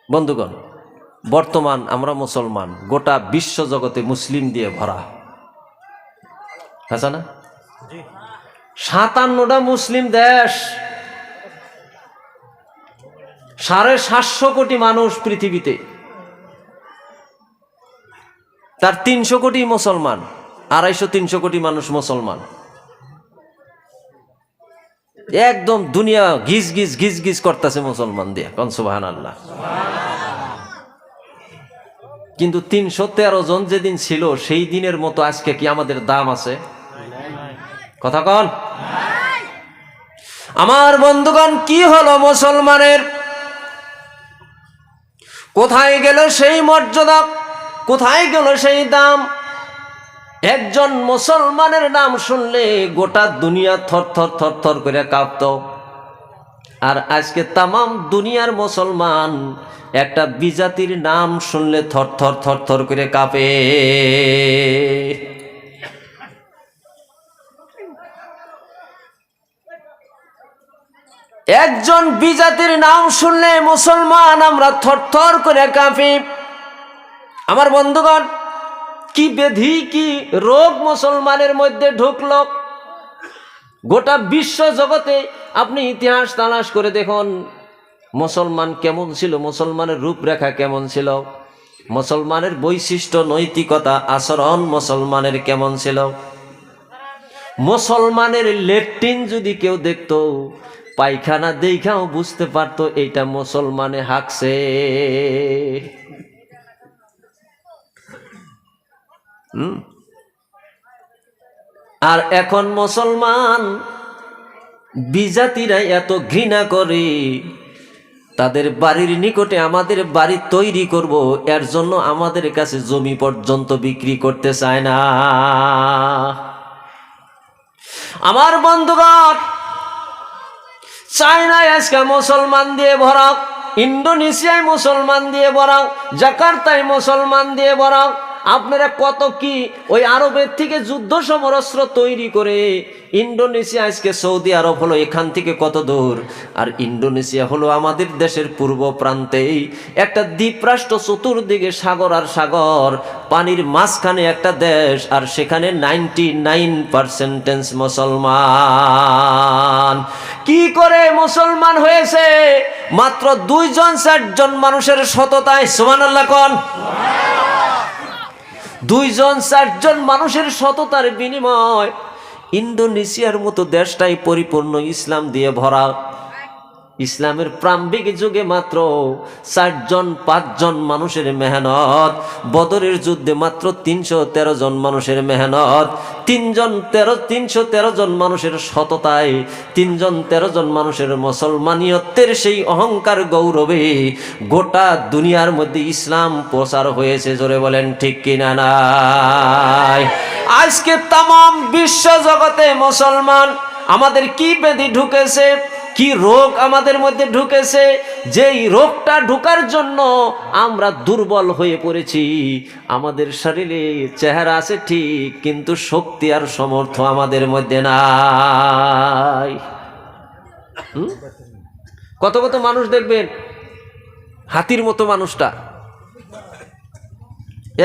বন্ধুগণ, বর্তমান আমরা মুসলমান, গোটা বিশ্ব জগতে মুসলিম দিয়ে ভরা, আছে না? 57টা মুসলিম দেশ, 750 কোটি মানুষ পৃথিবীতে, তার 300 কোটি মুসলমান, 250-300 কোটি মানুষ মুসলমান। একদম দুনিয়া গিজ গিজ গিজ গিজ করতেছে মুসলমান দিয়ে, কোন সুবহানাল্লাহ। কিন্তু 313 জন যেদিন ছিল সেই দিনের মতো আজকে কি আমাদের দাম আছে? কথা কন। আমার বন্ধুগণ, কি হলো মুসলমানের? কোথায় গেল সেই মর্যাদা? কোথায় গেল সেই দাম? একজন মুসলমানের নাম শুনলে গোটা দুনিয়া থর থর থর থর করে কাঁপত। আর আজকে তামাম দুনিয়ার মুসলমান একটা বিজাতির নাম শুনলে থর থর থর থর করে কাঁপে। একজন বিজাতির নাম শুনলে মুসলমান আমরা থর থর করে কাঁপি। আমার বন্ধুগণ, কি ব্যাধি, কি রোগ মুসলমানের মধ্যে ঢুকলো? গোটা বিশ্ব জগতে আপনি ইতিহাস তালাশ করে দেখুন, মুসলমান কেমন ছিল, মুসলমানের রূপরেখা কেমন ছিল, মুসলমানের বৈশিষ্ট্য, নৈতিকতা, আচরণ মুসলমানের কেমন ছিল। মুসলমানের লেট্রিন যদি কেউ দেখতো, পায়খানা দেখাও বুঝতে পারতো এইটা মুসলমানে হাঁকছে। আর এখন মুসলমান বিজাতিরা এত ঘৃণা করে, তাদের বাড়ির নিকটে আমাদের বাড়ি তৈরি করব, এর জন্য আমাদের কাছে জমি পর্যন্ত বিক্রি করতে চায় না। আমার বন্ধুগণ, চায়নায় আজকে মুসলমান দিয়ে ভরা, ইন্দোনেশিয়ায় মুসলমান দিয়ে ভরা, জাকার্তায় মুসলমান দিয়ে ভরা। আপনারা কত কি ওই আরবের থেকে যুদ্ধ সমরাস্ত্র তৈরি করে ইন্দোনেশিয়া আজকে সৌদি আরব হলো এখান থেকে কত দূর, আর ইন্দোনেশিয়া হলো আমাদের দেশের পূর্ব প্রান্তেই একটা দ্বীপরাষ্ট্র, চতুর্দিকে সাগর আর সাগর, পানির মাঝখানে একটা দেশ, আর সেখানে 99% মুসলমান। কি করে মুসলমান হয়েছে? মাত্র 2-4 মানুষের সততায়। সুবহানাল্লাহ কোন। 2-4 মানুষের সততার বিনিময় ইন্দোনেশিয়ার মতো দেশটাই পরিপূর্ণ ইসলাম দিয়ে ভরা। ইসলামের প্রারম্ভিক যুগে মাত্র 4-5 মানুষের মেহনত, বদরের যুদ্ধে মাত্র 313 জন মানুষের মেহনত, 313 জন মানুষের সততায়, 313 জন মানুষের মুসলমানিয়তের সেই অহংকার গৌরবে গোটা দুনিয়ার মধ্যে ইসলাম প্রচার হয়েছে। জোরে বলেন ঠিক কিনা নাই? আজকে তামাম বিশ্ব জগতে মুসলমান, আমাদের কি ব্যাধি ঢুকেছে, কি রোগ আমাদের মধ্যে ঢুকেছে, যেই রোগটা ঢুকার জন্য আমরা দুর্বল হয়ে পড়েছি। আমাদের শরীরে চেহারা আছে ঠিক, কিন্তু শক্তি আর সমর্থ আমাদের মধ্যে নাই। কত কত মানুষ দেখবেন হাতির মতো, মানুষটা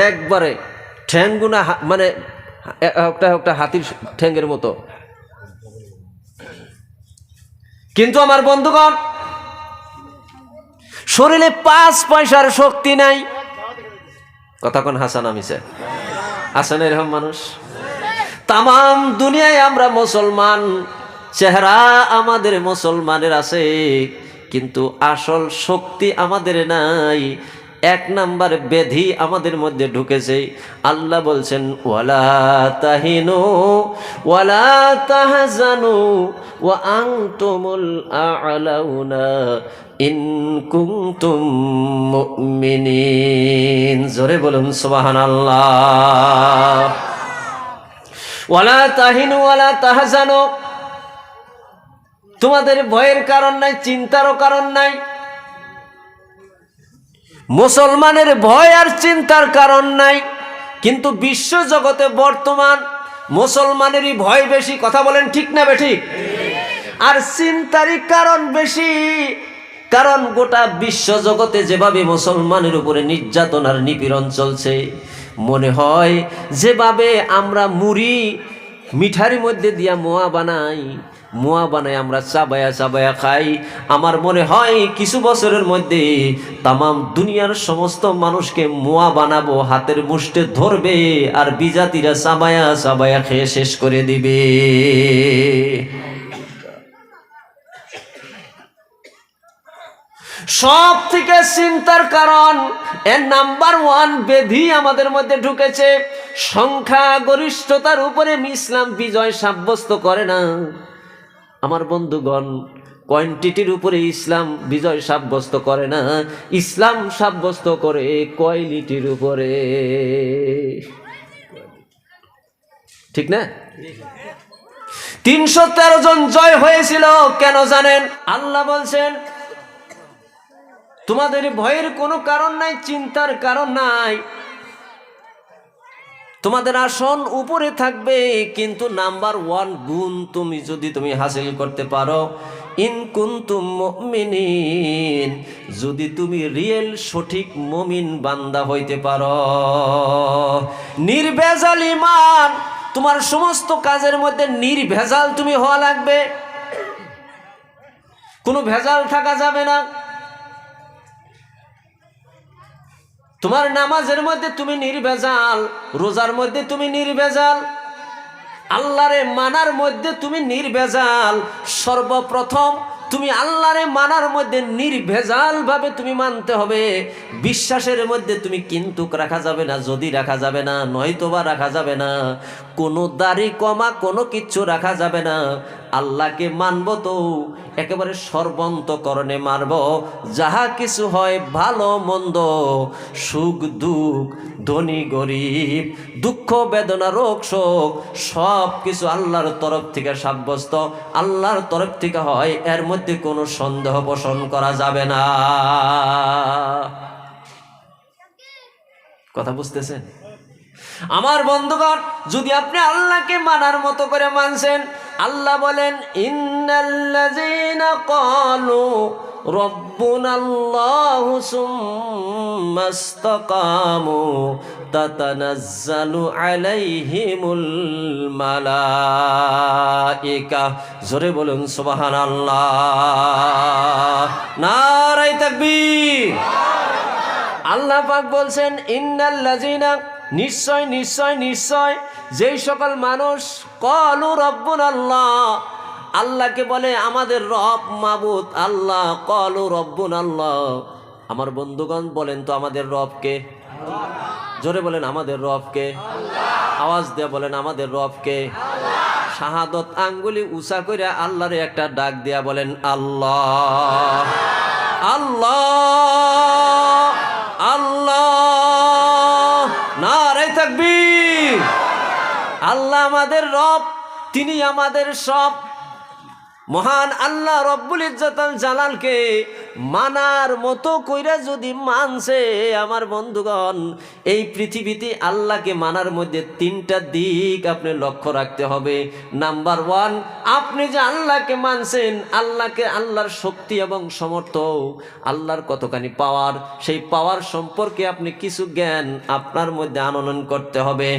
একবারে ঠ্যাংগুনা, মানে একটা হাতির ঠ্যাংয়ের মতো। কিন্তু আমার বন্ধুগণ, শরীরে 5 পয়সার শক্তি নাই। কথা কোন হাসান আমিছে? আছেন এরকম মানুষ? তামাম দুনিয়ায় আমরা মুসলমান, চেহারা আমাদের মুসলমানের আছে, কিন্তু আসল শক্তি আমাদের নাই। 1 নাম্বার ব্যাধি আমাদের মধ্যে ঢুকেছে। আল্লাহ বলছেন, ওয়ালা তাহিনু ওয়ালা তাহজানু ওয়া আনতুমুল আ'লাউনা ইন কুনতুম মুমিনিন। জোরে বলুন সুবহানাল্লাহ। ওয়ালা তাহিনু ওয়ালা তাহজানু, তোমাদের ভয়ের কারণ নাই, চিন্তারও কারণ নাই। মুসলমানের ভয় আর চিন্তার কারণ নাই, কিন্তু বিশ্ব জগতে বর্তমান মুসলমানেরই ভয় বেশি। কথা বলেন ঠিক না বেঠিক? আর চিন্তারই কারণ বেশি, কারণ গোটা বিশ্ব জগতে যেভাবে মুসলমানের উপরে নির্যাতন আর নিপীড়ন চলছে, মনে হয় যেভাবে আমরা মুড়ি মিঠারির মধ্যে দিয়া মোয়া বানাই আমরা চাবায়া চাবায়া খাই, আমার মনে হয় কিছু বছরের মধ্যে তামাম দুনিয়ার সমস্ত মানুষকে মোয়া বানাবো, হাতের মুষ্টি ধরবে আর বিজাতিরা চাবায়া চাবায়া খেয়ে শেষ করে দিবে। সব থেকে চিন্তার কারণ এর নাম্বার 1 ব্যাধি আমাদের মধ্যে ঢুকেছে। সংখ্যা গরিষ্ঠতার উপরে ইসলাম বিজয় সাব্যস্ত করে না আমার বন্ধুগণ, কোয়ান্টিটির উপরে ইসলাম বিজয় সাব্যস্ত করে না, ইসলাম সাব্যস্ত করে কোয়ালিটির উপরে। ঠিক না? 313 জন জয় হয়েছিল কেন জানেন? আল্লাহ বলছেন তোমাদের ভয়ের কোনো কারণ নাই, চিন্তার কারণ নাই, তোমাদের আসন উপরে থাকবে, কিন্তু নাম্বার 1 গুণ তুমি হাসিল করতে পারো, ইন কুনতুম মুমিনিন, যদি তুমি রিয়েল সঠিক মুমিন বান্দা হইতে পারো। নির্ভেজাল ঈমান, তোমার সমস্ত কাজের মধ্যে নির্ভেজাল তুমি হওয়া লাগবে, কোনো ভেজাল থাকা যাবে না। তোমার নামাজের মধ্যে তুমি নির্ভেজাল, রোজার মধ্যে তুমি নির্ভেজাল, আল্লাহরে মানার মধ্যে তুমি নির্ভেজাল। সর্বপ্রথম তুমি আল্লাহরে মানার মধ্যে নির্ভেজাল ভাবে তুমি মানতে হবে। বিশ্বাসের মধ্যে তুমি কিন্তু রাখা যাবে না, যদি রাখা যাবে না, নয়তোবা রাখা যাবে না, কোনো দাড়ি কমা কোনো কিচ্ছু রাখা যাবে না। আল্লাহকে মানব তো একেবারে সর্বন্তকরণে মানব, যাহা কিছু হয় ভালো মন্দ, সুখ দুঃখ, ধনী গরিব, দুঃখ বেদনা রোগ শোক, সব কিছু আল্লাহর তরফ থেকে সাব্যস্ত, আল্লাহর তরফ থেকে হয়, এর মধ্যে কোনো সন্দেহ পোষণ করা যাবে না। কথা বুঝতেছেন আমার বন্ধুগণ? যদি আপনি আল্লাহকে মানার মতো করে মানছেন, আল্লাহ বলেন ইন্নাল্লাযীনা ক্বালু রাব্বুনাল্লাহু সুম্মা ইসতাকামু তাতানাজ্জালু আলাইহিমুল মালায়েকা। জোরে বলুন সুবহানাল্লাহ, নারায়ে তাকবীর। আল্লাহ পাক বলছেন ইন্নাল্লাযীনা, নিশ্চয় নিশ্চয় নিশ্চয় যেই সকল মানুষ ক্বালু রাব্বুনাল্লাহ, আল্লাহকে বলে আমাদের রব মাবুদ আল্লাহ, ক্বালু রাব্বুনাল্লাহ। আমার বন্ধুগণ বলেন তো আমাদের রবকে? জোরে বলেন আমাদের রবকে, আওয়াজ দিয়ে বলেন আমাদের রবকে। শাহাদত আঙ্গুলি উঁচা করে আল্লাহরে একটা ডাক দিয়া বলেন আল্লাহ আল্লাহ আল্লাহ, নারে তাকবীর। আল্লাহ আমাদের রব, তিনি আমাদের সব। মহান আল্লাহ রব্বুল ইজ্জতুল জালালকে মানার মতো কইরা যদি মানছে আমার বন্ধুগণ, এই পৃথিবীতে আল্লাহকে মানার মধ্যে 3টা দিক আপনি লক্ষ্য রাখতে হবে। নাম্বার 1, আপনি যে আল্লাহকে মানছেন, আল্লাহকে, আল্লাহর শক্তি এবং সমর্থ, আল্লাহর কতখানি পাওয়ার, সেই পাওয়ার সম্পর্কে আপনি কিছু জ্ঞান আপনার মধ্যে আনয়ন করতে হবে।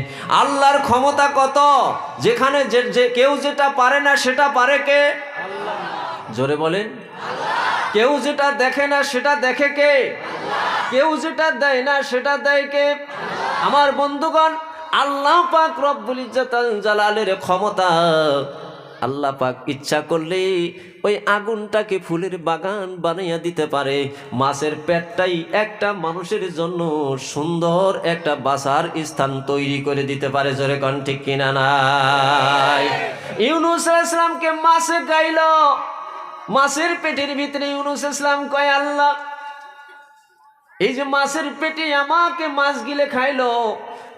আল্লাহর ক্ষমতা কত, যেখানে যে কেউ যেটা পারে না সেটা পারে কে? আল্লাহ। জোরে বলেন কেউ যেটা দেখে না সেটা দেখে কে? কেউ যেটা দেয় না সেটা দেয় কে? আমার বন্ধুগণ, আল্লাহ পাক রব্বুল ইজ্জতুল জালালের ক্ষমতা, আল্লাহ পাক ইচ্ছা করলে ওই আগুনটাকে ফুলের বাগান বানাইয়া দিতে পারে। মাছের পেটটাই একটা মানুষের জন্য সুন্দর একটা বাসার স্থান তৈরি করে দিতে পারে। জোরে কোন ঠিক কিনা নাই? ইউনূস আলাইহিস সালামকে মাছে গাইল, মাছের পেটের ভিতরে ইউনূস আলাইহিস সালাম কয় আল্লাহ, এই যে মাছের পেটে আমাকে মাছ গিলে খাইলো,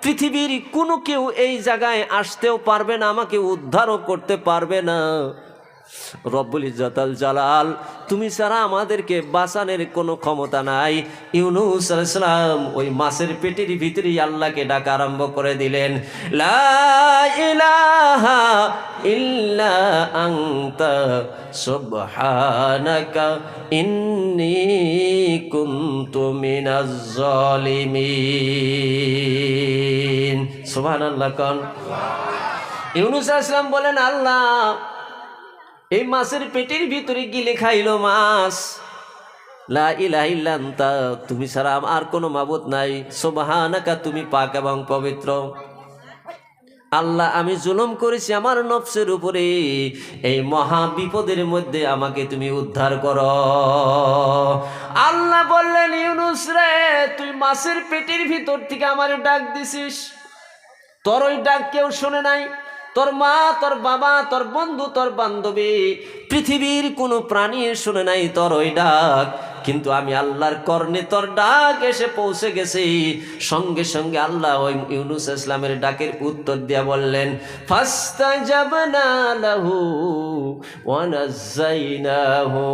পৃথিবীর কোনো কেউ এই জায়গায় আসতেও পারবে না, আমাকে উদ্ধারও করতে পারবে না। রব্বুল ইজ্জতুল জালাল, তুমি ছাড়া আমাদেরকে বাঁচানোর কোনো ক্ষমতা নাই। ইউনূস আলাইহিস সালাম ওই মাছের পেটের ভিতরেই আল্লাহকে ডাকা আরম্ভ করে দিলেন, লা ইলাহা ইল্লা আনতা সুবহানাকা ইন্নী কুনতু মিনাজ জালিমিন। সুবহানাল্লাহ কোন। ইউনূস আলাইহিস সালাম বলেন, আল্লাহ এই মাছের পেটের ভিতরে গিলে খাইলো মাছ, লা ইলাহা ইল্লা আনতা, তুমি ছাড়া আর কোনো মাবুদ নাই, সুবহানাকা, তুমি পাক এবং পবিত্র। আল্লাহ আমি জুলুম করেছি আমার নফসের উপরে, এই মহা বিপদের মধ্যে আমাকে তুমি উদ্ধার করো। আল্লাহ বললেন, ইউনূস রে, তুই মাছের পেটের ভিতর থেকে আমার ডাক দিছিস, তোর ওই ডাক কেউ শুনে নাই, তোর মা, তোর বাবা, তোর বন্ধু, তোর বান্ধবী, পৃথিবীর কোনো প্রাণী শুনে নাই তোর ওই ডাক, কিন্তু আমি আল্লাহর কর্ণে তোর ডাক এসে পৌঁছে গেছে। সঙ্গে সঙ্গে আল্লাহ ওই ইউনূস ইসলামের ডাকের উত্তর দিয়া বললেন, ফাস্তাজাবনা লাহু ওয়া নাজ্জাইনাহু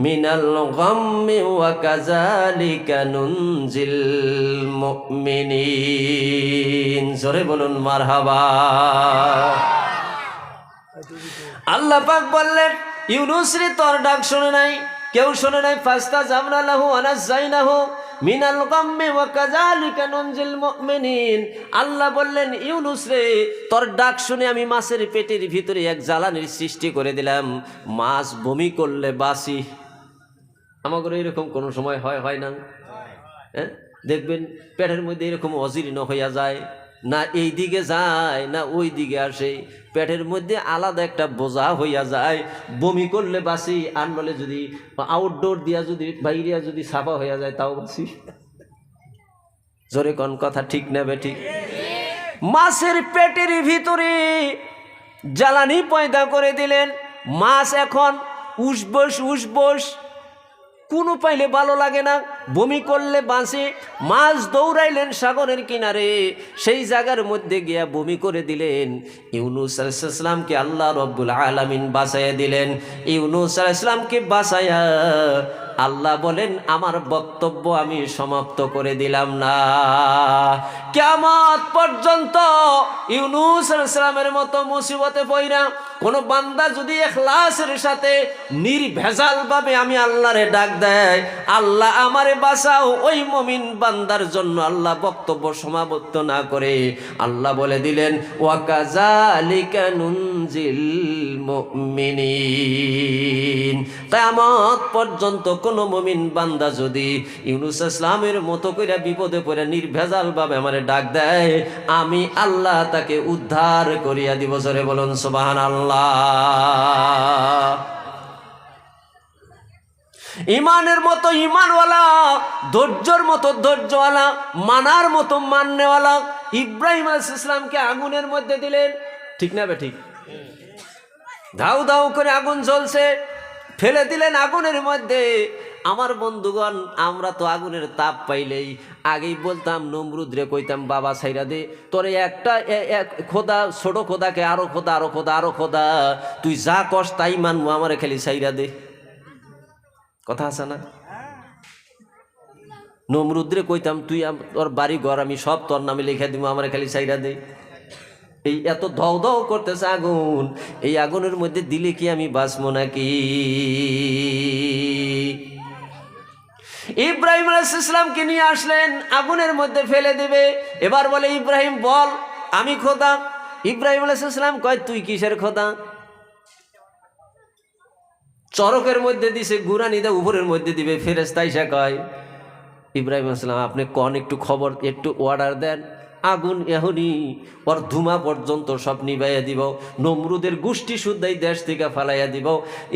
মিনাল গাম্মি ওয়া কাযালিকা নুনজিল মুমিনিন। জোরে বলুন মারহাবা। আল্লাহ পাক বললেন, ইউনূস রে, তোর ডাক শুনে নাই, কেউ শুনে নাই। ফাস্তাজাবনা লাহু ওয়া নাজ্জাইনাহু মিনাল গাম্মি ওয়া কাযালিকা নুনজিল মুমিনিন। আল্লাহ বললেন, ইউনূস রে, তোর ডাক শুনে আমি মাছের পেটের ভিতরে এক জ্বালানির সৃষ্টি করে দিলাম, মাছ বমি করলে বাসি। আমাদের এরকম কোনো সময় হয় না? হ্যাঁ, দেখবেন পেটের মধ্যে এরকম অজীর্ণ হইয়া যায়, না এই দিকে যায় না ওই দিকে আসে, পেটের মধ্যে আলাদা একটা বোঝা হইয়া যায়, বমি করলে বাসি, আর নলে যদি আউটডোর দিয়া যদি বাইরিয়া যদি সাফা হইয়া যায় তাও বাসি। জোরে কোন কথা ঠিক নেবে ঠিক। মাছের পেটের ভিতরে জ্বালানি পয়দা করে দিলেন, মাছ এখন উসবস, কোনো পাইলে ভালো লাগে না, বমি করলে বাঁচে। মাছ দৌড়াইলেন সাগরের কিনারে, সেই জায়গার মধ্যে গিয়া বমি করে দিলেন। ইউনূস আলাইহিস সালামকে আল্লাহ রব্বুল আলামিন বাঁচাইয়া দিলেন। ইউনূস আলাইহিস সালামকে বাঁচাইয়া আল্লাহ বলেন, আমার বক্তব্য আমি সমাপ্ত করে দিলাম না, কিয়ামত পর্যন্ত ইউনূস আলাইহিস সালামের মতো মুসিবতে পইরা কোন বান্দা যদি ইখলাসের সাথে নির্ভেজাল ভাবে আমি আল্লাহরে ডাক দেয়, আল্লাহ আমারে বাঁচাও, ওই মুমিন বান্দার জন্য আল্লাহ বক্তব্য সমাপ্ত না করে আল্লাহ বলে দিলেন, ওয়া কাযালিকা নুনজিল মুমিনিন। কিয়ামত পর্যন্ত কোন মুমিন বান্দা যদি ইউনূস ইসলামের মতো করে বিপদে পড়ে নির্ভেজাল ভাবে আমারে ডাক দেয়, আমি আল্লাহ তাকে উদ্ধার করিয়া দিব। জোরে বলুন সুবহানাল্লাহ। ইমানের মতো ইমানওয়ালা, ধৈর্যের মতো ধৈর্যওয়ালা, মানার মতো মাননেওয়ালা ইব্রাহিম আলাইহিস সালামকে আগুনের মধ্যে দিলেন, ঠিক না ঠিক? ধাউ ধাউ করে আগুন জ্বলছে, ফেলে দিলেন আগুনের মধ্যে। আমার বন্ধুগণ, আমরা তো আগুনের তাপ পাইলেই আগেই বলতাম, নমরুদ রে কইতাম, বাবা ছাইরা দে, তোরে একটা খোদা, ছোট খোদাকে আরো খোদা, আরো খোদা, আরো খোদা, তুই যা কস তাই মানবো, আমারে খালি ছাইরা দে। কথা আছে না? নমরুদ রে কইতাম, তুই তোর বাড়ি ঘর আমি সব তোর নামে লিখে দিব, আমারে খালি ছাইরা দে। এই এত ধও ধও করতেছে আগুন, এই আগুনের মধ্যে দিলে কি আমি বাঁচবো নাকি? ইব্রাহিম আলাইহিস সালামকে নিয়ে আসলেন, আগুনের মধ্যে ফেলে দেবে। এবার বলে, ইব্রাহিম বল, আমি খোদা। ইব্রাহিম আলাইহিস সালাম কয়, তুই কিসের খোদা? চরকের মধ্যে দিছে, গুরানি দা উপরের মধ্যে দিবে, ফেরেশতা এসে কয়, ইব্রাহিম আলাইহিস সালাম আপনি কোন একটু খবর, একটু অর্ডার দেন, আগুন এখনই ওর ধুমা পর্যন্ত সব নিভাইয়া দিব, নমরুদের গোষ্ঠী শুদ্ধাই দেশ থেকে ফালাইয়া দিব।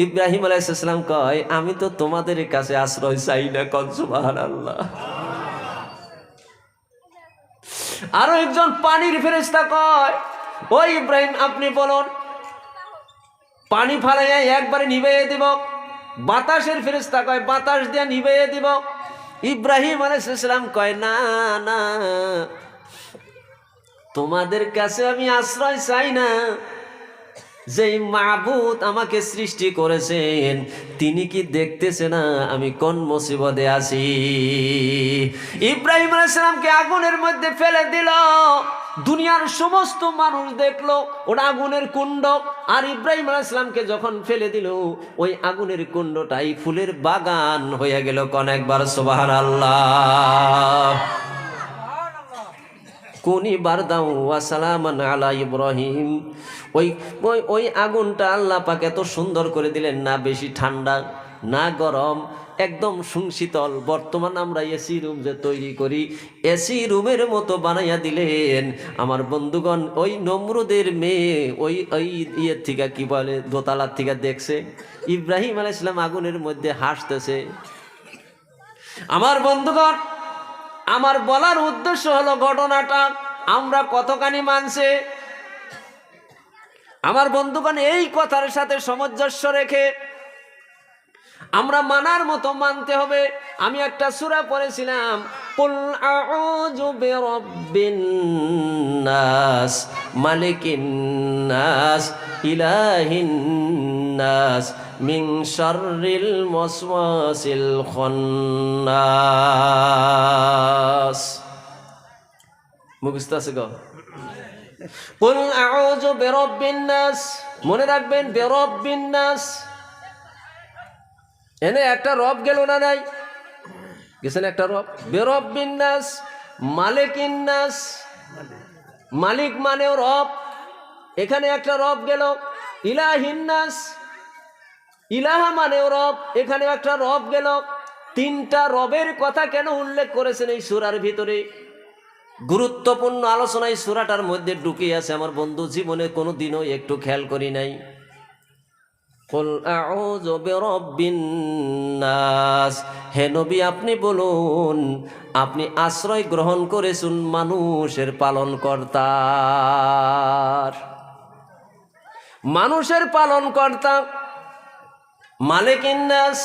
ইব্রাহিম আলাইহিস সালাম কয়, আমি তো তোমাদের কাছে আশ্রয় চাই না। কোন সুবহানাল্লাহ। আরো একজন পানির ফেরেশতা কয়, ও ইব্রাহিম আপনি বলুন, পানি ফালাইয়া একবারে নিভাইয়া দিব। বাতাসের ফেরেশতা কয়, বাতাস দিয়া নিভাইয়া দিব। ইব্রাহিম আলাইহিস সালাম কয়, না না, তোমাদের কাছে আমি আশ্রয় চাই না, যেই মাবুদ আমাকে সৃষ্টি করেছেন তিনি কি দেখতেছে না আমি কোন মুসিবতে আছি? ইব্রাহিম আলাইহিস সালামকে আগুনের মধ্যে ফেলে দিল, দুনিয়ার সমস্ত মানুষ দেখলো ওটা আগুনের কুণ্ড। আর ইব্রাহিম আলাইহিস সালামকে যখন ফেলে দিল ওই আগুনের কুণ্ডটাই ফুলের বাগান হয়ে গেল। কোন একবার সুবহানাল্লাহ। কুনি বারদাউ ওয়া সালামান আলা ইব্রাহিম। ওই ওই ওই আগুনটা আল্লাহ পাক এত সুন্দর করে দিলেন, না বেশি ঠান্ডা না গরম, একদম সুশীতল। বর্তমান আমরা এসি রুম যে তৈরি করি, এসি রুমের মতো বানাইয়া দিলেন। আমার বন্ধুগণ, ওই নমরুদের মেয়ে ওই ওই ইয়ের থেকে কি বলে দোতলার থেকে দেখছে ইব্রাহিম আলাইহিস সালাম আগুনের মধ্যে হাসতেছে। আমার বন্ধুগণ, আমার বলার উদ্দেশ্য হলো ঘটনাটা আমরা কতখানি মানছে। আমার বন্ধুগণ, এই কথার সাথে সামঞ্জস্য রেখে আমরা মানার মতো মানতে হবে। আমি একটা সূরা পড়েছিলাম, কুল আউযু বিরাব্বিন নাস মালিকিন নাস ইলাহিন নাস মিন শাররিল ওয়াসওয়াসিল খান্নাস। মুখস্থ আছে গো? কুল আউযু বিরাব্বিন নাস, মনে রাখবেন বিরাব্বিন নাস। এনে একটা রব গেল না? নাই গেছেন একটা রব। বিরাব্বিন নাস মালিকিন নাস, মালিক মানেও রব, এখানে একটা রব গেল। ইলাহিন নাস, ইলাহা মানেও রব, এখানে একটা রব গেল। তিনটা রবের কথা কেন উল্লেখ করেছেন এই সূরার ভিতরে? গুরুত্বপূর্ণ আলোচনা এই সূরাটার মধ্যে ঢুকে আছে। আমার বন্ধু, জীবনে কোনো দিনও একটু খেয়াল করি নাই। কুল আউযু বিরাব্বিন নাস, হে নবী আপনি বলুন, আপনি আশ্রয় গ্রহণ করেছেন মানুষের পালনকর্তার। মানুষের পালনকর্তা মালিকিন নাস,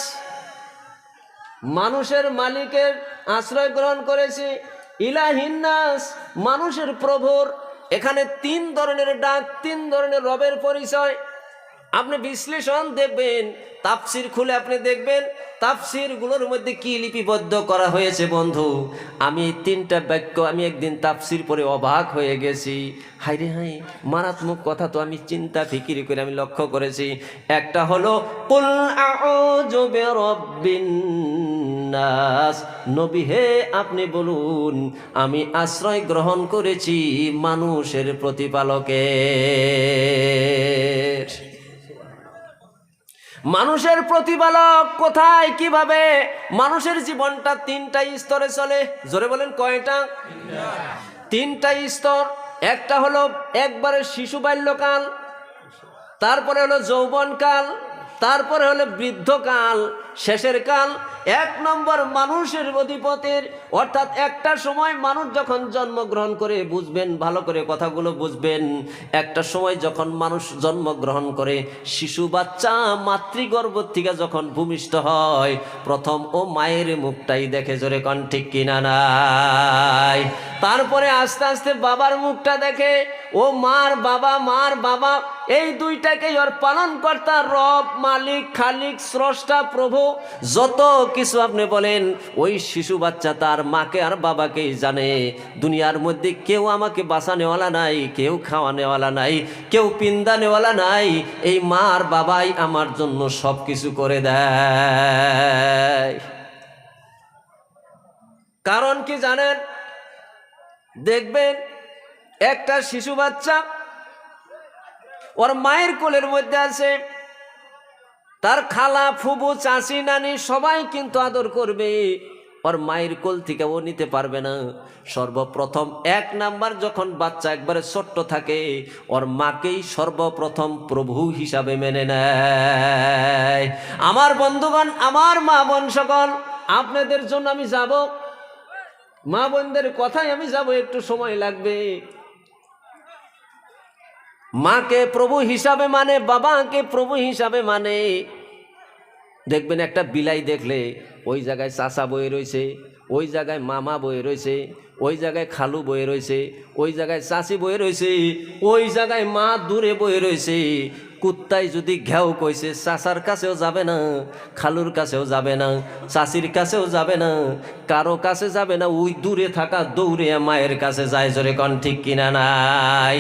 মানুষের মালিকের আশ্রয় গ্রহণ করেছি। ইলাহিন নাস, মানুষের প্রভুর। এখানে তিন ধরনের ডাক, তিন ধরনের রবের পরিচয়। আপনি বিশ্লেষণ দেখবেন, তাফসির খুলে আপনি দেখবেন তাফসিরগুলোর মধ্যে কি লিপিবদ্ধ করা হয়েছে। বন্ধু, আমি এই তিনটা বাক্য আমি একদিন তাফসির পড়ে অবাক হয়ে গেছি। হাইরে হাই, মারাত্মক কথা তো আমি চিন্তা ফিকির করে আমি লক্ষ্য করেছি। একটা হলো কুল আউযু বিরাব্বিন নাস, নবী হে আপনি বলুন আমি আশ্রয় গ্রহণ করেছি মানুষের প্রতিপালকের। মানুষের প্রতিপালক কোথায়, কিভাবে? মানুষের জীবনটা তিনটা স্তরে চলে। জোরে বলেন কয়টা? তিনটা স্তর। একটা হলো একবারে শিশু বাল্যকাল, তারপরে হলো যৌবনকাল, তারপরে হলো বৃদ্ধকাল, শেষের কাল। এক নম্বর মানুষের অধিপতির, অর্থাৎ একটা সময় মানুষ যখন জন্মগ্রহণ করে, বুঝবেন ভালো করে কথাগুলো বুঝবেন, একটা সময় যখন মানুষ জন্মগ্রহণ করে, শিশু বাচ্চা মাতৃগর্ভ থেকে যখন ভূমিষ্ঠ হয়, প্রথম ও মায়ের মুখটাই দেখে। জোরে কন ঠিক কিনা নাই? তারপরে আস্তে আস্তে বাবার মুখটা দেখে। ও মার বাবা, মার বাবা, এই দুইটাকেই ওর পালন কর্তা, রব, মালিক, খালিক, স্রষ্টা, প্রভু, যত কিছু আপনি বলেন, ওই শিশু বাচ্চা তার মাকে আর বাবাকেই জানে। দুনিয়ার মধ্যে কেউ আমাকে বাঁচানেওয়ালা নাই, কেউ খাওয়ানেওয়ালা নাই, কেউ পিন্দানেওয়ালা নাই। এই মা আর বাবাই আমার জন্য সব কিছু করে দেয়। কারণ কি জানেন? দেখবেন একটা শিশু বাচ্চা ওর মায়ের কোলের মধ্যে আছে, তার খালা, ফুবু, চাচি, নানি সবাই কিন্তু আদর করবে। ওর মায়ের কোল থেকে ও নিতে পারবে না। সর্বপ্রথম এক নাম্বার যখন বাচ্চা একবারে ছোট্ট থাকে, ওর মাকেই সর্বপ্রথম প্রভু হিসাবে মেনে নেয়। আমার বন্ধুগণ, আমার মা বোন সকল, আপনাদের জন্য আমি যাব, মা বোনদের কথাই আমি যাব, একটু সময় লাগবে। মাকে প্রভু হিসাবে মানে, বাবাকে প্রভু হিসাবে মানে। দেখবেন একটা বিলাই দেখলে ওই জায়গায় চাচা বয়ে রয়েছে, ওই জায়গায় মামা বয়ে রয়েছে, ওই জায়গায় খালু বয়ে রয়েছে, ওই জায়গায় চাচি বয়ে রয়েছে, ওই জায়গায় মা দূরে বয়ে রয়েছে। কুত্তায় যদি ঘেউ কইছে চাচার কাছেও যাবে না, খালুর কাছেও যাবে না, চাচির কাছেও যাবে না, কারো কাছে যাবে না, ওই দূরে থাকা দৌড়ে মায়ের কাছে যায়। জোরে কোন ঠিক কিনা নাই?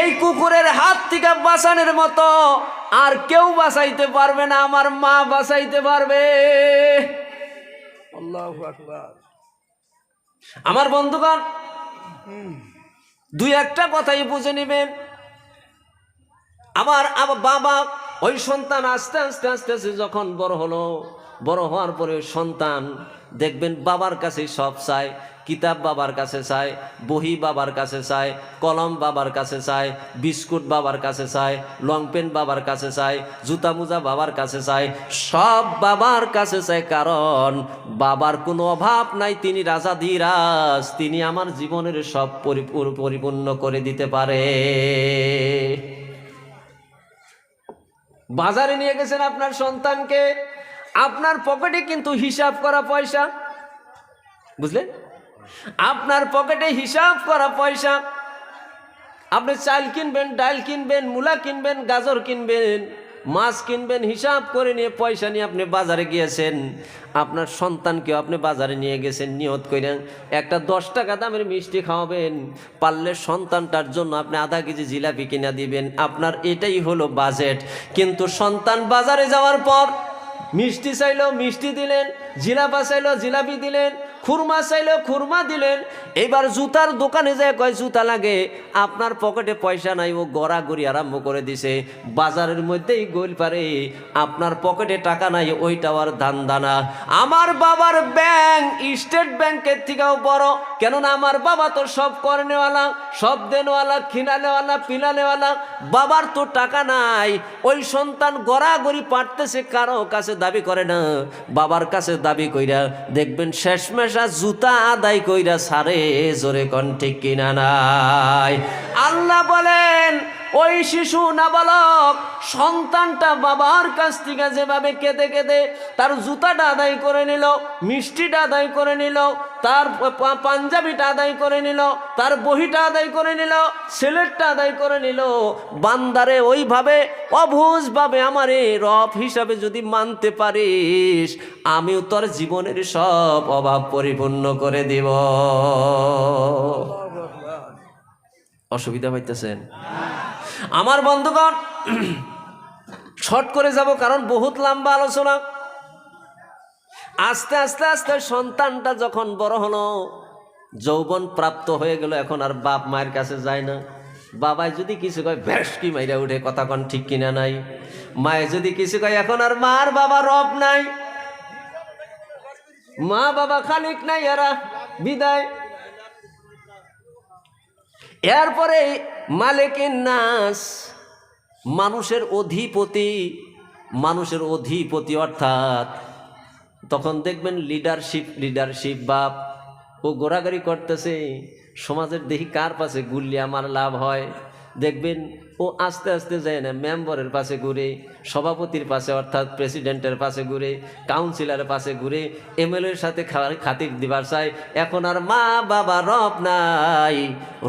এই কুকুরের হাত থেকে বাঁচানোর মতো আর কেউ বাঁচাইতে পারবে না, আমার মা বাঁচাইতে পারবে। আল্লাহু আকবার। আমার বন্ধুগণ, দুই একটা কথাই বুঝে নেবেন। আমার বাবা ওই সন্তান আস্তে আস্তে আস্তে আস্তে যখন বড় হলো, বড় হওয়ার পরে সন্তান দেখবেন বাবার কাছে সব চায়। কিতাব বাবার কাছে চায়, বহি বাবার কাছে চায়, কলম বাবার কাছে চায়, বিস্কুট বাবার কাছে চায়, লং পেন বাবার কাছে চায়, জুতা মোজা বাবার কাছে চায়, সব বাবার কাছে চায়। কারণ বাবার কোনো অভাব নাই, তিনি রাজাধিরাজ, তিনি আমার জীবনের সব পরিপূর্ণ করে দিতে পারে। বাজারে নিয়ে গেছেন আপনার সন্তানকে, আপনার পকেটে কিন্তু হিসাব করা পয়সা, বুঝলেন? আপনার পকেটে হিসাব করা পয়সা। আপনি চাল কিনবেন, ডাল কিনবেন, মূলা কিনবেন, গাজর কিনবেন, মাছ কিনবেন, হিসাব করে নিয়ে পয়সা নিয়ে আপনি বাজারে গিয়েছেন। আপনার সন্তানকেও আপনি বাজারে নিয়ে গেছেন, নিয়ত করেন একটা 10 টাকা দামের মিষ্টি খাওয়াবেন, পারলে সন্তানটার জন্য আপনি আধা কেজি জিলাপি কিনা দিবেন। আপনার এটাই হলো বাজেট। কিন্তু সন্তান বাজারে যাওয়ার পর মিষ্টি চাইলো মিষ্টি দিলেন, জিলাপি চাইলো জিলাপি দিলেন, খুরমা চাইলেও খুরমা দিলেন। এবার জুতার দোকানে যায় কয় জুতা লাগে, আপনার পকেটে পয়সা নাই, ও গড়াগড়ি আরম্ভ করে দিছে। বাজারের মধ্যেই গোল পারে, আপনার পকেটে টাকা নাই, ওইটাও আর ধান দানা। আমার বাবার ব্যাংক স্টেট ব্যাংকের থেকেও বড়, কেননা আমার বাবা তো সব করনেওয়ালা, সব দেনওয়ালা, খিনানেওয়ালা, পিলানেওয়ালা। বাবার তো টাকা নাই, ওই সন্তান গড়াগড়ি পারতেছে, কারো কাছে দাবি করে না, বাবার কাছে দাবি কইরা দেখবেন শেষমেশ জুতা আদায় কইরা সারে। জোরে কোন ঠিক কিনা নাই? আল্লাহ বলেন ওই শিশু নাবালক সন্তানটা বাবার কাছ থেকে যেভাবে কেঁদে কেঁদে তার জুতাটা আদায় করে নিল, মিষ্টিটা আদায় করে নিল, তার পাঞ্জাবিটা আদায় করে নিল, তার বহিটা আদায় করে নিল, সিলেটটা আদায় করে নিল, বান্দারে ওইভাবে অবুঝভাবে আমারে রব হিসাবে যদি মানতে পারিস, আমিও তোর জীবনের সব অভাব পরিপূর্ণ করে দিব। অসুবিধা পাইতেছেন? আমার বন্ধুগণ, শর্ট করে যাব কারণ বহুত লম্বা আলোচনা। আস্তে আস্তে আস্তে সন্তানটা যখন বড় হলো, যৌবন প্রাপ্ত হয়ে গেল, এখন আর বাপ মায়ের কাছে যায় না। বাবাই যদি কিছু কয় ভ্যাসকি মাইরা উঠে, কথা কন ঠিক কিনা নাই? মায়ে যদি কিছু কয়, এখন আর মার বাবা রব নাই, মা বাবা খালিক নাই, এরা বিদায়। এরপরে মালিকিন নাস, মানুষের অধিপতি, মানুষের অধিপতি অর্থাৎ তখন দেখবেন লিডারশিপ বাপ ও ঘোরাঘুরি করতেছে, সমাজের দেখি কার পাশে ঘুরলে আমার লাভ হয়। দেখবেন ও আস্তে আস্তে যায় না, মেম্বারের পাশে ঘুরে, সভাপতির পাশে অর্থাৎ প্রেসিডেন্টের পাশে ঘুরে, কাউন্সিলরের পাশে ঘুরে, এমএলএর সাথে খাতির দিবার চায়। এখন আর মা বাবা রব নাই,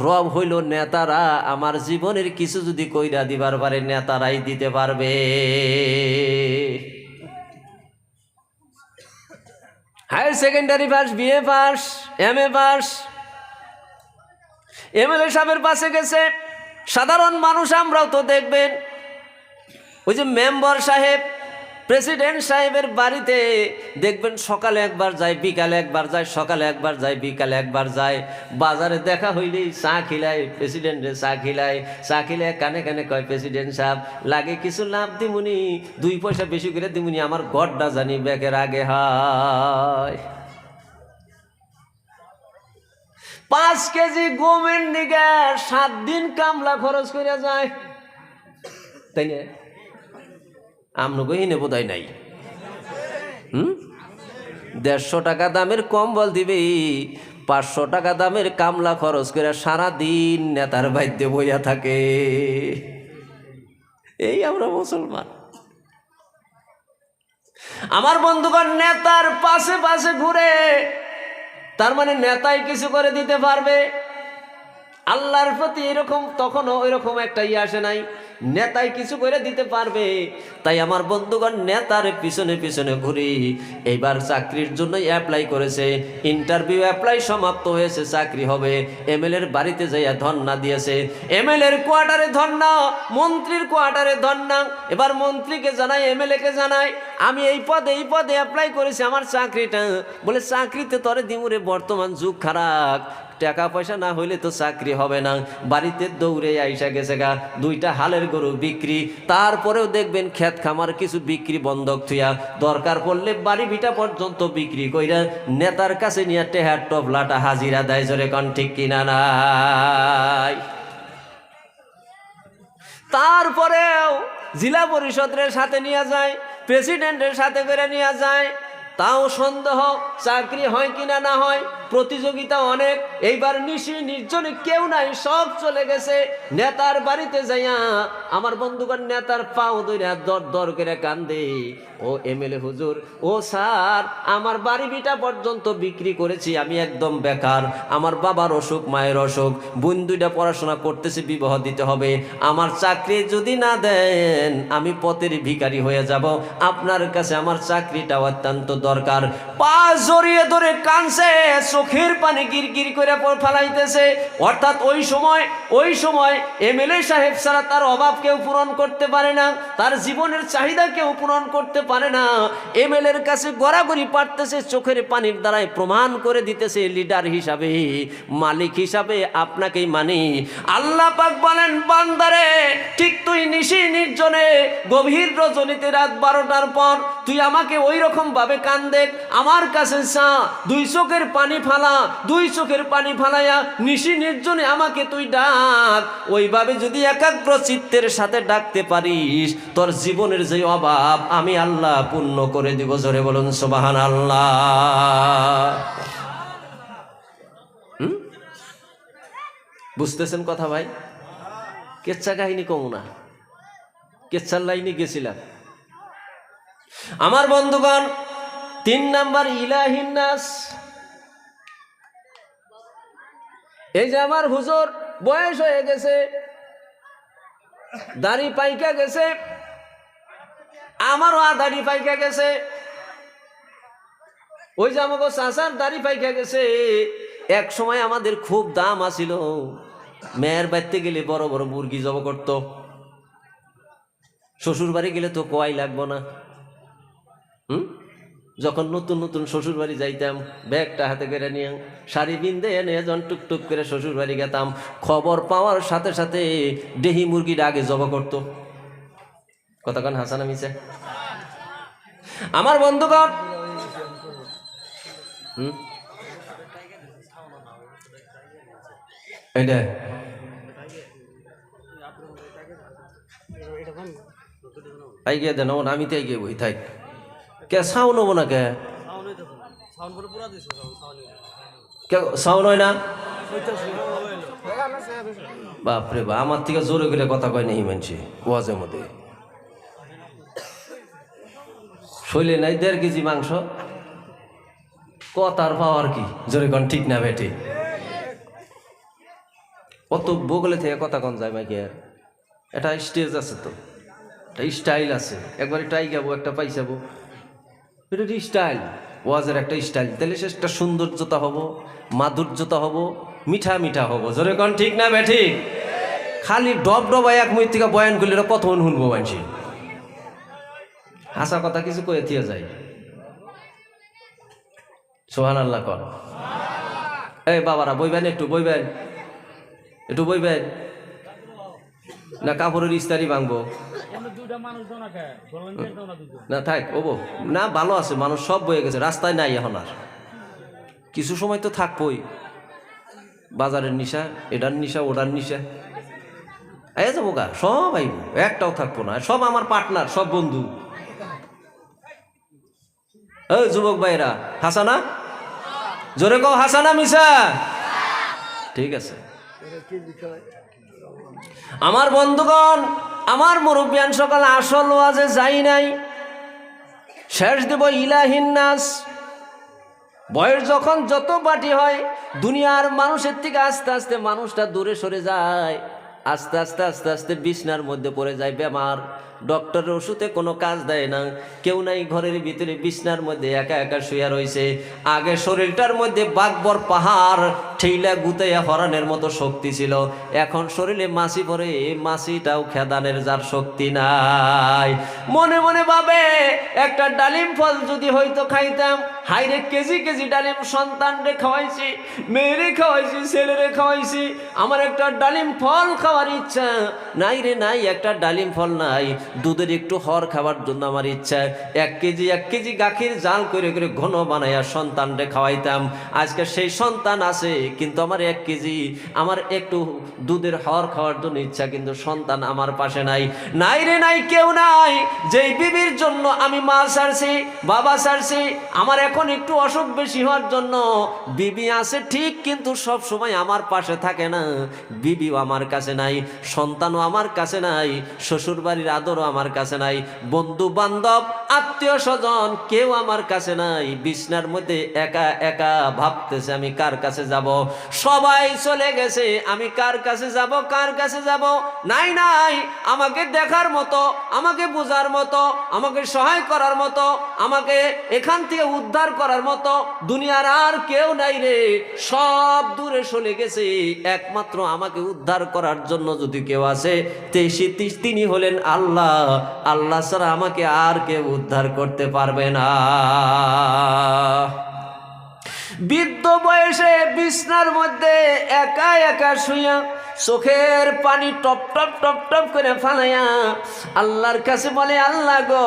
রব হইল নেতারা। আমার জীবনের কিছু যদি কইরা দিবার পারে, নেতারাই দিতে পারবে। Higher secondary pass, BA pass, MA pass, MLA সাহেবের পাশে গেছে। সাধারণ মানুষ আমরাও তো দেখবেন ওই যে মেম্বার সাহেব, প্রেসিডেন্ট সাহেবের বাড়িতে দেখবেন সকালে একবার যায়, বিকালে একবার যায়, সকালে একবার যায়, বিকালে একবার যায়। বাজারে দেখা হইলেই চা খিলায়, প্রেসিডেন্টে চা খিলায়, চা খিলায় কানে কানে কয়, প্রেসিডেন্ট সাহেব লাগে কিছু লাভ দিমুনি, 2 পয়সা বেশি করে দিমুনি, আমার গড়টা জানি ব্যাগের আগে হয়। 5 কেজি গমের নিগে 7 দিন কামলা খরচ করে যায়, তাই না? আমনগো হিনে বোধহয় নাই। 150 টাকা দামের কম্বল দিবে, 500 টাকা দামের কামলা খরচ করে সারাদিন নেতার বাড়িতে বইয়া থাকে। এই আমরা মুসলমান। আমার বন্ধুগণ, নেতার পাশে পাশে ঘুরে, তার মানে নেতাই কিছু করে দিতে পারবে। আল্লাহর প্রতি এরকম তখনও ওইরকম একটা আসে নাই, নেতাই কিছু করে দিতে পারবে। তাই আমার বন্ধুগণ নেতার পিছনে পিছনে ঘুরি। এইবার চাকরির জন্য অ্যাপ্লাই করেছে, ইন্টারভিউ অ্যাপ্লাই সমাপ্ত হয়েছে, চাকরি হবে। এমএলএর বাড়িতে যাইয়া ধর্ণা দিয়েছে, এমএলএর কোয়ার্টারে ধর্ণা, মন্ত্রীর কোয়ার্টারে ধর্ণা। এবার মন্ত্রীকে জানাই, এমএলএকে জানাই, আমি এই পদে অ্যাপ্লাই করেছি, আমার চাকরিটা। বলে চাকরিতে তরে দিমুরে, বর্তমান যুগ খারাপ, টাকা পয়সা না হইলে তো চাকরি হবে না। বাড়িতে দৌড়ে আইসা গেছে গা, 2টা হালের গরু বিক্রি। তারপরেও দেখবেন ক্ষেত খামার কিছু বিক্রি বন্ধক থুয়া, দরকার পড়লে বাড়ি ভিটা পর্যন্ত বিক্রি কইরা নেতার কাছে নিয়ে টেহার টপলাটা হাজিরা দেয়। জোরে কন ঠিক কিনা নাই? তারপরেও জেলা পরিষদের সাথে নিয়ে যায়, প্রেসিডেন্টের সাথে করে নিয়ে যায়, তাও সন্দেহ চাকরি হয় কিনা না হয়। প্রতিযোগিতা অনেক। এইবার নিশি নির্জনে কেউ নাই, সব চলে গেছে। নেতার বাড়িতে যাইয়া আমার বন্ধুগণ নেতার পাও ধইরা দর দর করে কান্দে, ও এমএলএ হুজুর, ও স্যার, আমার বাড়ি ভিটা পর্যন্ত বিক্রি করেছি, আমি একদম বেকার, আমার বাবার অসুখ, মায়ের অসুখ, বোন 2টা পড়াশোনা করতেছে, বিবাহ দিতে হবে, আমার চাকরি যদি না দেন আমি পথের ভিখারি হয়ে যাব, আপনার কাছে আমার চাকরিটা অত্যন্ত দরকার। পা জড়িয়ে ধরে কানছে, চোখের পানি গিরগির করে ফেলাইতেছে। অর্থাৎ ওই সময় এমএলএ সাহেব ছাড়া তার অভাব কেউ পূরণ করতে পারে না, তার জীবনের চাহিদা কেউ পূরণ করতে পারে না। এমএলএর কাছে গড়াগড়ি পারতেছে, চোখের পানির দ্বারাই প্রমাণ করে দিতেছে, লিডার হিসাবে, মালিক হিসাবে আপনাকেই মানি। আল্লাহ পাক বলেন, বান্দারে, ঠিক তুই নিশি নির্জনে গভীর রজনীতে রাত 12টার পর তুই আমাকে ওই রকম ভাবে কান দেখ, আমার কাছে চা, 2 চোখের পানি ফালা, 2 চোখের পানি ফালাইয়া নিশি নির্জনে আমাকে তুই ডাক। ওইভাবে যদি একাগ্র চিত্তের সাথে ডাকতে পারিস, তোর জীবনের যে অভাব আমি আল্লাহ পূর্ণ করে দিব। জোরে বলুন সুবহানাল্লাহ। বুঝতেছেন কথা ভাই? কেচ্ছা কাহিনী কম না, কেচ্ছার লাইনে গেছিলাম। আমার বন্ধুগণ, 3 নাম্বার ইলাহিন নাস। এই যে আমার হুজুর বয়স হয়ে গেছে, দাড়ি পাইকা গেছে, আমারও দাড়ি পাইকা গেছে, ওই যে আমাকে চাচার দাড়ি পাইকা গেছে। এক সময় আমাদের খুব দাম আছিল, মেয়ের বাড়িতে গেলে বড় বড় মুরগি জব করত, শ্বশুর বাড়ি গেলে তো কোয়াই লাগবো না। যখন নতুন নতুন শ্বশুর বাড়ি যাইতাম, ব্যাগটা হাতে করে নিয়ে শাড়ি বিন্দে এনে যখন টুকটুক করে শ্বশুর বাড়ি গেতাম, খবর পাওয়ার সাথে সাথে দেহি মুরগিটা আগে জবা করতো। কতক্ষণ হাসানা মিছে? আমার বন্ধুগণ, এইটা আইগিয়ে দেন, আমি তো আইগিয়ে বই থাক, কে সাউ নেবো না, কে সাউন্ড হয় না? বাপরে বা, আমার থেকে জোরে করে কথা কয় না এই মানছি ওয়াজের মধ্যে। শৈলে নাই 1.5 কেজি মাংস, কথার পাওয়ার কি? জোরে কন ঠিক না বেটে? কত বগলে থেকে কথা কন যায় মাইকে, এটা স্টেজ আছে তো, একটা স্টাইল আছে, একবার ট্রাই গাবো, একটা পাই যাবো, এটা স্টাইল, ওয়াজের একটা স্টাইল। তাহলে সে একটা সৌন্দর্যতা হবো, মাধুর্যতা হবো, মিঠা মিঠা হবো। জোরে কন ঠিক না বেঠি? খালি ডব ডবাই এক মুখ থেকে বয়ান করলে এটা কতক্ষণ শুনবো মানছি? হাসা কথা কিছু কয়ে থিয়ে যায়। সুবহানাল্লাহ কর। এই বাবারা বইবেন, একটু বইবেন, একটু বইবেন না, কাপড়ের ইস্তারি ভাঙবো না, থাক ওবো না, ভালো আছে মানুষ, সব বয়ে গেছে, রাস্তায় নাই এখন আর। কিছু সময় তো থাকবই, বাজারের নিশা, এটার নিশা, ওটার নিশা, এই যাবো গা, সব আইব, একটাও থাকবো না, সব আমার পার্টনার, সব বন্ধু। এই যুবক ভাইরা, হাসানা, জোরে কও হাসানা মিশা? ঠিক আছে। আমার বন্ধুগণ, আমার মুরব্বিয়ান সকাল আসল ওয়াজে যাই নাই, শেষ দেব ইলাহিন নাস। বয়স যখন যত বাটি হয়, দুনিয়ার মানুষের থেকে আস্তে আস্তে মানুষটা দূরে সরে যায়। আস্তে আস্তে আস্তে আস্তে বিছনার মধ্যে পড়ে যায় বেমার। ডক্টরের ওষুধে কোনো কাজ দেয় না, কেউ নাই ঘরের ভিতরে, বিছনার মধ্যে একা একা শুয়ে রয়েছে। আগে শরীরটার মধ্যে বাঘবর পাহাড় ঠেইলা গুতাইয়া হরানের মতো শক্তি ছিল, এখন শরীরে মাছি পড়ে, মাছিটাও খেদানের যার শক্তি নাই। মনে মনে ভাবে একটা ডালিম ফল যদি হয়তো খাইতাম, হাইরে কেজি কেজি ডালিম সন্তানরে খাওয়াইছি, মেয়েরে খাওয়াইছি, ছেলেরে খাওয়াইছি, আমার একটা ডালিম ফল খাওয়ার ইচ্ছা নাই রে নাই, একটা ডালিম ফল নাই, দুধের একটু হর খাওয়ার জন্য আমার ইচ্ছা। 1 কেজি গাখির জাল করে করে ঘন বানাইয়া সন্তানরে খাওয়াইতাম। আজকে সেই সন্তান আছে, কিন্তু আমার 1 কেজি আমার একটু দুধের হর খাওয়ার জন্য ইচ্ছা, কিন্তু সন্তান আমার পাশে নাই। নাই রে নাই, কেউ নাই। যেই বিবির জন্য আমি মা ছাড়ছি, বাবা ছাড়ছি, আমার এখন একটু অসুখ বেশি হওয়ার জন্য বিবি আছে ঠিক, কিন্তু সব সময় আমার পাশে থাকে না। বিবিও আমার কাছে নাই, সন্তানও আমার কাছে নাই, শ্বশুর বাড়ির আদরও আমার কাছে নাই, বন্ধু বান্ধব আত্মীয় স্বজন কেউ আমার কাছে নাই। বিছনার মধ্যে একা একা ভাবতেছে আমি কার কাছে যাব, সবাই চলে গেছে, আমি কার কাছে যাব, কার কাছে যাব? নাই নাই, আমাকে দেখার মতো, আমাকে বোঝার মতো, আমাকে সহায় করার মতো, আমাকে এখান থেকে উদ্ধার করার মতো দুনিয়ার আর কেউ নাই রে, সব দূরে চলে গেছে। একমাত্র আমাকে উদ্ধার করার জন্য যদি কেউ আছে, তিনি হলেন আল্লাহ। আল্লাহ ছাড়া আমাকে আর কেউ উদ্ধার করতে পারবে না। বৃদ্ধ বয়সে বিছনার মধ্যে একা একা শুইয়া চোখের পানি টপ টপ টপ টপ করে ফালাইয়া আল্লাহর কাছে বলে, আল্লাহ গো,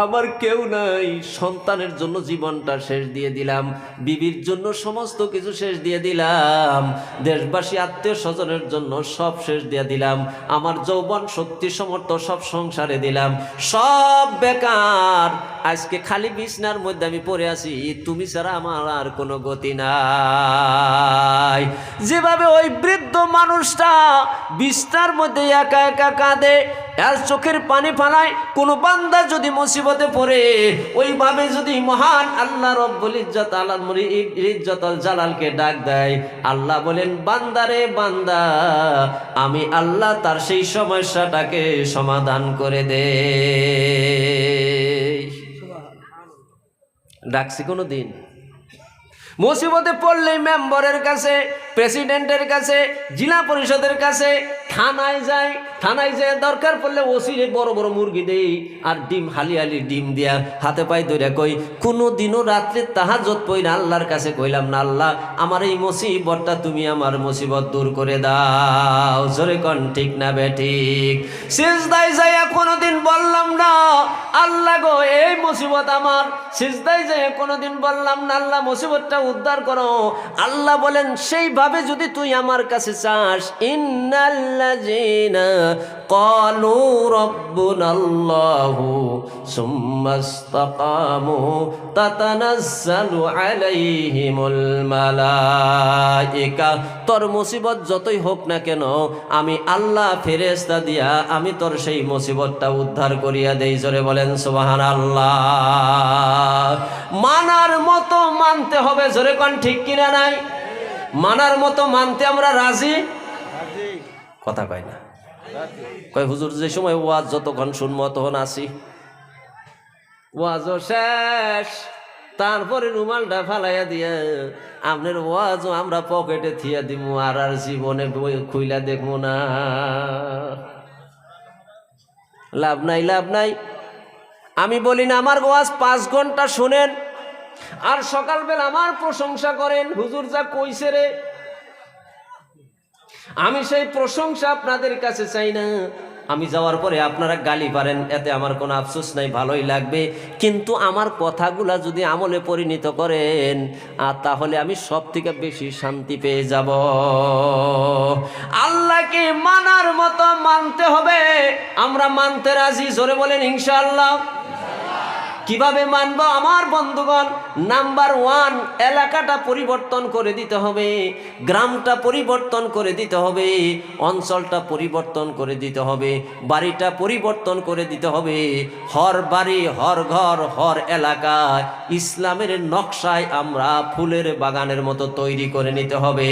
আমার কেউ নাই, সন্তানের জন্য জীবনটা শেষ দিয়ে দিলাম, বিবির জন্য সমস্ত কিছু শেষ দিয়ে দিলাম, দেশবাসী আত্মীয় স্বজনের জন্য সব শেষ দিয়ে দিলাম, আমার যৌবন শক্তি সমর্থ সব সংসারে দিলাম, সব বেকার। আজকে খালি বিছনার মধ্যে আমি পড়ে আছি, তুমি ছাড়া আমার আর কোনো গতি নাই। যেভাবে ওই বৃদ্ধ মানুষটা বিছনার মধ্যে একা একা কাঁদে আর চোখের পানি ফালায়, কোনো বান্দা যদি মুসিবতে পড়ে, ওইভাবে যদি মহান আল্লাহ রব্বুল ইজ্জত ইজ্জতুল জালালকে ডাক দেয়, আল্লাহ বলেন, বান্দারে বান্দা, আমি আল্লাহ তার সেই সমস্যাটাকে সমাধান করে দে। ডাকছি কোনো দিন? মুসিবতে পড়লেই মেম্বারের কাছে, প্রেসিডেন্টের কাছে, জেলা পরিষদের কাছে, থানায় যায়, থানায় যায় দরকার পড়লে ওসিরে বড় বড় মুরগি দেই আর ডিম হালি হালি ডিম দিয়া হাতে পায়ে ধরে কই, কোনো দিনও রাত্রে তাহাজ্জুদ পড়ে আল্লাহর কাছে কইলাম না, আল্লাহ আমার এই মুসিবতটা তুমি আমার মুসিবত দূর করে দাও। জোরে কোন ঠিক না বেঠিক? সিজদায় যাইয়া কোনোদিন বললাম না, আল্লাহ গো এই মুসিবত আমার, সিজদায় যাইয়া কোনোদিন বললাম না, আল্লাহ মুসিবতটা উদ্ধার করো। আল্লাহ বলেন, সেইভাবে যদি তুই আমার কাছে চাস, ইন্নাল্লাযীনা ক্বালু রাব্বুনাল্লাহু সুম্মা ইসতাকামু তাতানাজ্জালু আলাইহিমুল মালায়েকা, তোর মুসিবত যতই হোক না কেন, আমি আল্লাহ ফেরেশতা দিয়া আমি তোর সেই মুসিবতটা উদ্ধার করিয়া দেই। জোরে বলেন সুবহানাল্লাহ। মানার মতো মানতে হবে, জোরে কোন ঠিক কিনা নাই? মানার মতো মানতে আমরা রাজি? কথা কয় না, কয় হুজুর যে সময় ওয়াজ যতক্ষণ শুনবো তখন আসি, ওয়াজও শেষ, তারপরে রুমালটা ফালাইয়া দিয়া আপনার ওয়াজও আমরা পকেটে থিয়া দিব, আর আর জীবনে খুইলা দেখবো না। লাভ নাই, লাভ নাই। আমি বলি না আমার ওয়াজ 5 ঘন্টা শুনেন আর সকালবেলা আমার প্রশংসা করেন, হুজুর যা কইছে রে। আমি সেই প্রশংসা আপনাদের কাছে চাই না। আমি যাওয়ার পরে আপনারা গালি পারেন, এতে আমার কোনো আফসোস নাই, ভালোই লাগবে। কিন্তু আমার কথাগুলা যদি আমলে পরিণত করেন, তাহলে আমি সব থেকে বেশি শান্তি পেয়ে যাব। আল্লাহকে মানার মতো মানতে হবে, আমরা মানতে রাজি। জোরে বলেন ইনশাআল্লাহ। কিভাবে মানবো আমার বন্ধুগণ? নাম্বার 1, এলাকাটা পরিবর্তন করে দিতে হবে, গ্রামটা পরিবর্তন করে দিতে হবে, অঞ্চলটা পরিবর্তন করে দিতে হবে, বাড়িটা পরিবর্তন করে দিতে হবে। হর বাড়ি, হর ঘর, হর এলাকা ইসলামের নকশায় আমরা ফুলের বাগানের মতো তৈরি করে নিতে হবে।